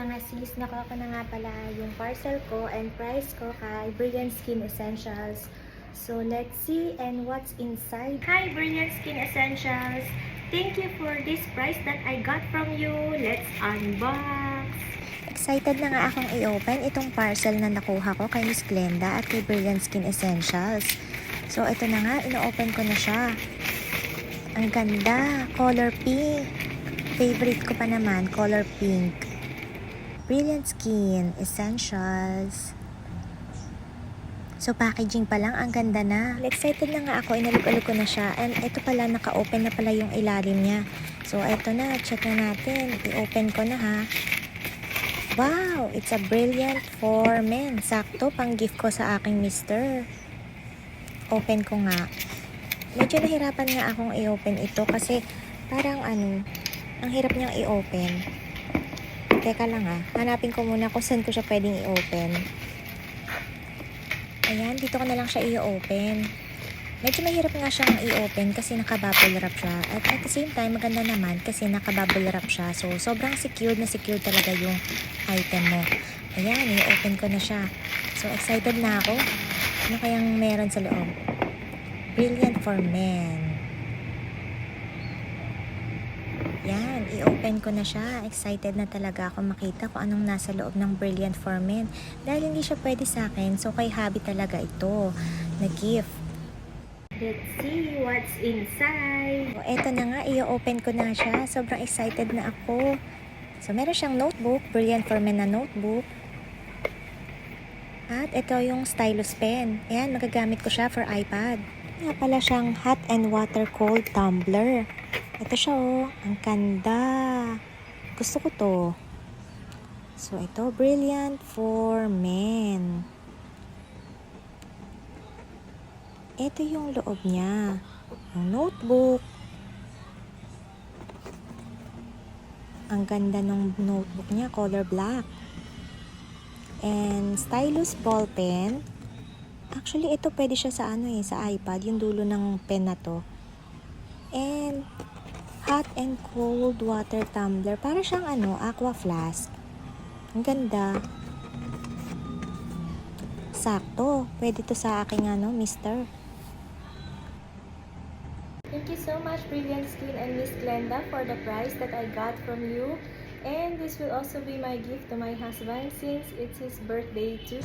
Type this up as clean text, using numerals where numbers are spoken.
mga sis, nakuha ko na nga pala yung parcel ko and price ko kay Brilliant Skin Essentials. So, let's see and what's inside. Hi, Brilliant Skin Essentials! Thank you for this price that I got from you. Let's unbox! Excited na nga akong i-open itong parcel na nakuha ko kay Miss Glenda at kay Brilliant Skin Essentials. So, ito na nga, ino-open ko na siya. Ang ganda, color pink. Favorite ko pa naman, color pink. Brilliant Skin Essentials. So, packaging pa lang, ang ganda na. Excited na nga ako, inalog-alog ko na siya. And ito pala, naka-open na pala yung ilalim niya. So, ito na, check na natin. I-open ko na ha. Wow! It's a Brilliant for Men. Sakto, pang gift ko sa aking mister. Open ko nga. Medyo nahirapan nga akong i-open ito kasi parang ang hirap niyang i-open. Teka lang hanapin ko muna kung saan ko siya pwedeng i-open. Ayan, dito ko na lang siya i-open. Medyo mahirap nga siyang i-open kasi naka-bubble wrap siya. At the same time, maganda naman kasi naka-bubble wrap siya. So, sobrang secured na secured talaga yung item mo. Ayan, i-open ko na siya. So, excited na ako. Ano kayang meron sa loob? Brilliant for Men. Yan, i-open ko na siya. Excited na talaga ako makita kung anong nasa loob ng Brilliant for Men. Dahil hindi siya pwede sa akin, so kay hubby talaga ito na gift. Let's see what's inside. So, eto na nga, i-open ko na siya. Sobrang excited na ako. So, meron siyang notebook, Brilliant for Men na notebook. At ito yung stylus pen. Ayan, magagamit ko siya for iPad. Nga pala siyang hot and water cold tumbler. Ito siya ang ganda. Gusto ko to. So, ito, Brilliant for Men. Ito yung loob niya. Yung notebook. Ang ganda ng notebook niya, color black. And stylus ball pen. Actually, ito pwede siya sa sa iPad, yung dulo ng pen na to. And hot and cold water tumbler. Para siyang aqua flask. Ang ganda. Sakto. Pwede to sa aking mister. Thank you so much, Brilliant Skin and Miss Glenda, for the prize that I got from you. And this will also be my gift to my husband since it's his birthday too.